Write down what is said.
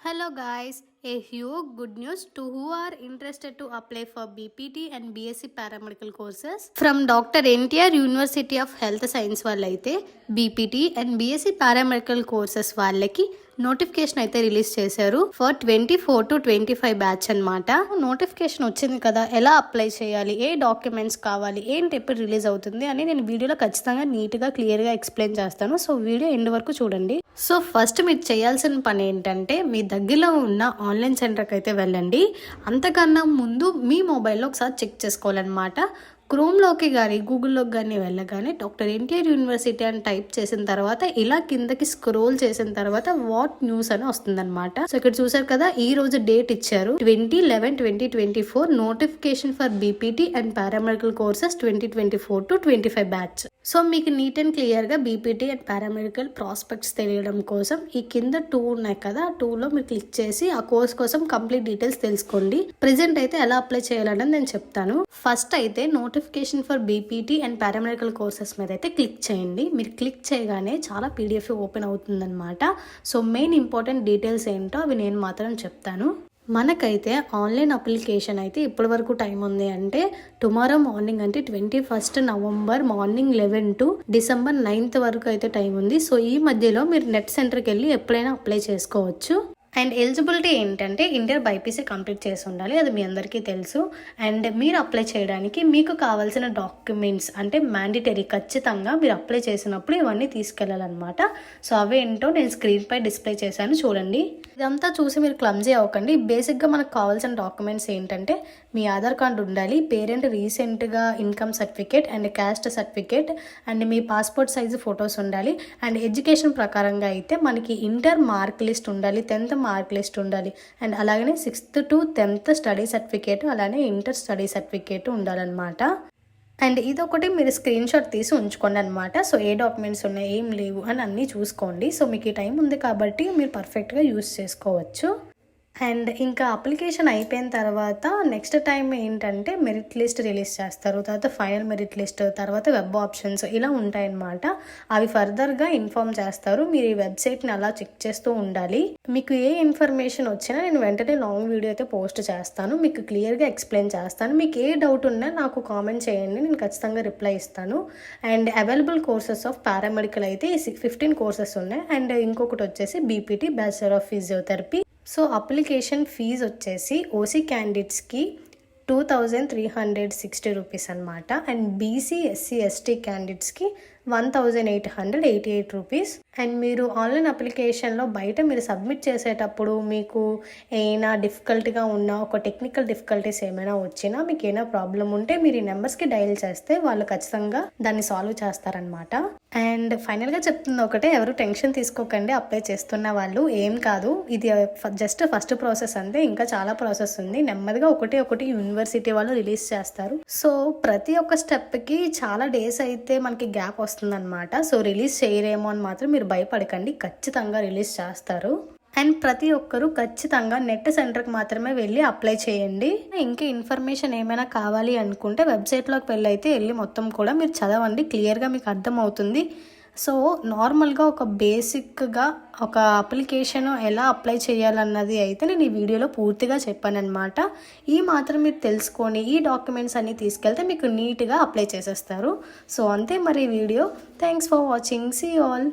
Hello guys, a huge good news to who are interested to apply for BPT and BSc paramedical courses from Dr. NTR University of Health Science వాళ్ళైతే BPT and BSc paramedical courses వాళ్ళకి notification అయితే release చేశారు for 24 to 25 batch అన్నమాట. Notification వచ్చింది కదా, ఎలా apply చేయాలి, ఏ documents కావాలి, ఏంటి ఎప్పుడు రిలీజ్ అవుతుంది అని నేను వీడియోలో ఖచ్చితంగా నీట్గా క్లియర్గా ఎక్స్ప్లెయిన్ చేస్తాను. సో వీడియో ఎండ్ వరకు చూడండి. సో ఫస్ట్ మీరు చేయాల్సిన పని ఏంటంటే మీ దగ్గరలో ఉన్న ఆన్లైన్ సెంటర్కి అయితే వెళ్ళండి. అంతకన్నా ముందు మీ మొబైల్లో ఒకసారి చెక్ చేసుకోవాలన్నమాట. క్రోమ్లోకి కానీ గూగుల్లోకి కానీ వెళ్ళగానే డాక్టర్ ఎన్టీఆర్ యూనివర్సిటీ అని టైప్ చేసిన తర్వాత ఇలా కిందకి స్క్రోల్ చేసిన తర్వాత వాట్ న్యూస్ అని వస్తుందన్నమాట. సో ఇక్కడ చూసారు కదా, ఈ రోజు డేట్ ఇచ్చారు 20/11/2024 notification for BPT and paramedical courses 2024 to 25 batch. So మీకు నీట్ అండ్ క్లియర్గా బీపీటీ అండ్ పారామెడికల్ ప్రాస్పెక్ట్స్ తెలియడం కోసం ఈ కింద 2 ఉన్నాయి కదా, 2లో మీరు క్లిక్ చేసి ఆ కోర్స్ కోసం కంప్లీట్ డీటెయిల్స్ తెలుసుకోండి. ప్రెజెంట్ అయితే ఎలా అప్లై చేయాలని నేను చెప్తాను. ఫస్ట్ అయితే notification for BPT and paramedical courses మీద అయితే క్లిక్ చేయండి. మీరు క్లిక్ చేయగానే చాలా పీడిఎఫ్ ఓపెన్ అవుతుందన్నమాట. సో మెయిన్ ఇంపార్టెంట్ డీటెయిల్స్ ఏంటో అవి నేను మాత్రం చెప్తాను. మనకైతే ఆన్లైన్ అప్లికేషన్ అయితే ఇప్పటి వరకు టైం ఉంది అంటే టుమారో మార్నింగ్ అంటే 21 November morning 11 to December 9th వరకు అయితే టైం ఉంది. సో ఈ మధ్యలో మీరు నెట్ సెంటర్కి వెళ్ళి ఎప్పుడైనా అప్లై చేసుకోవచ్చు. అండ్ ఎలిజిబిలిటీ ఏంటంటే ఇంటర్ బైపీసీ కంప్లీట్ చేసి ఉండాలి, అది మీ అందరికీ తెలుసు. అండ్ మీరు అప్లై చేయడానికి మీకు కావాల్సిన డాక్యుమెంట్స్ అంటే మ్యాండేటరీ, ఖచ్చితంగా మీరు అప్లై చేసినప్పుడు ఇవన్నీ తీసుకెళ్ళాలన్నమాట. సో అవేంటో నేను స్క్రీన్ పై డిస్ప్లే చేశాను, చూడండి. ఇదంతా చూసి మీరు క్లమ్జీ అవ్వకండి. బేసిక్గా మనకు కావాల్సిన డాక్యుమెంట్స్ ఏంటంటే మీ ఆధార్ కార్డు ఉండాలి, పేరెంట్ రీసెంట్గా income certificate and caste certificate and me passport size photos ఉండాలి. అండ్ ఎడ్యుకేషన్ ప్రకారంగా అయితే మనకి ఇంటర్ మార్క్ లిస్ట్ ఉండాలి, 10th మార్క్ లిస్ట్ ఉండాలి, అండ్ అలాగనే 6th to 10th study certificate, అలానే ఇంటర్ స్టడీ సర్టిఫికేట్ ఉండాలన్నమాట. అండ్ ఇదొకటి మీరు స్క్రీన్ షాట్ తీసి ఉంచుకోండి అనమాట. సో ఏ డాక్యుమెంట్స్ ఉన్నాయి, ఏం లేవు అని అన్నీ చూసుకోండి. సో మీకు ఈ టైం ఉంది కాబట్టి మీరు పర్ఫెక్ట్గా యూస్ చేసుకోవచ్చు. అండ్ ఇంకా అప్లికేషన్ అయిపోయిన తర్వాత నెక్స్ట్ టైం ఏంటంటే మెరిట్ లిస్ట్ రిలీజ్ చేస్తారు, తర్వాత ఫైనల్ మెరిట్ లిస్ట్, తర్వాత వెబ్ ఆప్షన్స్ ఇలా ఉంటాయన్నమాట. అవి ఫర్దర్గా ఇన్ఫార్మ్ చేస్తారు. మీరు ఈ వెబ్సైట్ని అలా చెక్ చేస్తూ ఉండాలి. మీకు ఏ ఇన్ఫర్మేషన్ వచ్చినా నేను వెంటనే లాంగ్ వీడియో అయితే పోస్ట్ చేస్తాను, మీకు క్లియర్గా ఎక్స్ప్లెయిన్ చేస్తాను. మీకు ఏ డౌట్ ఉన్నా నాకు కామెంట్ చేయండి, నేను ఖచ్చితంగా రిప్లై ఇస్తాను. And available courses of paramedical అయితే 15 కోర్సెస్ ఉన్నాయి. అండ్ ఇంకొకటి వచ్చేసి BPT bachelor of physiotherapy. So application fee వచ్చేసి ఓసీ క్యాండిడేట్స్కి 2360 రూపీస్ అనమాట. అండ్ బీసీ ఎస్సీ ఎస్టీ క్యాండిడేట్స్కి 1888 రూపీస్. అండ్ మీరు ఆన్లైన్ అప్లికేషన్లో బయట మీరు సబ్మిట్ చేసేటప్పుడు మీకు ఏమైనా డిఫికల్ట్గా ఉన్నా, ఒక టెక్నికల్ డిఫికల్టీస్ ఏమైనా వచ్చినా, మీకు ఏమైనా ప్రాబ్లం ఉంటే మీరు ఈ నెంబర్స్కి డయల్ చేస్తే వాళ్ళు ఖచ్చితంగా దాన్ని సాల్వ్ చేస్తారనమాట. అండ్ ఫైనల్గా చెప్తుంది ఒకటే, ఎవరు టెన్షన్ తీసుకోకండి. అప్లై చేస్తున్న వాళ్ళు ఏం కాదు, ఇది జస్ట్ ఫస్ట్ ప్రాసెస్ అంతే, ఇంకా చాలా ప్రాసెస్ ఉంది. నెమ్మదిగా ఒకటి యూనివర్సిటీ వాళ్ళు రిలీజ్ చేస్తారు. సో ప్రతి ఒక్క స్టెప్కి చాలా డేస్ అయితే మనకి గ్యాప్ వస్తుందన్నమాట. సో రిలీజ్ చేయరేమో అని మాత్రం మీరు భయపడకండి, ఖచ్చితంగా రిలీజ్ చేస్తారు. అండ్ ప్రతి ఒక్కరూ ఖచ్చితంగా నెట్ సెంటర్కి మాత్రమే వెళ్ళి అప్లై చేయండి. ఇంకా ఇన్ఫర్మేషన్ ఏమైనా కావాలి అనుకుంటే వెబ్సైట్లోకి వెళ్ళి మొత్తం కూడా మీరు చదవండి, క్లియర్గా మీకు అర్థమవుతుంది. సో నార్మల్గా ఒక బేసిక్గా ఒక అప్లికేషన్ ఎలా అప్లై చేయాలన్నది అయితే నేను ఈ వీడియోలో పూర్తిగా చెప్పాను అనమాట. ఈ మాత్రం మీరు తెలుసుకొని ఈ డాక్యుమెంట్స్ అన్నీ తీసుకెళ్తే మీకు నీట్గా అప్లై చేసేస్తారు. సో అంతే మరి video. Thanks for watching. See all.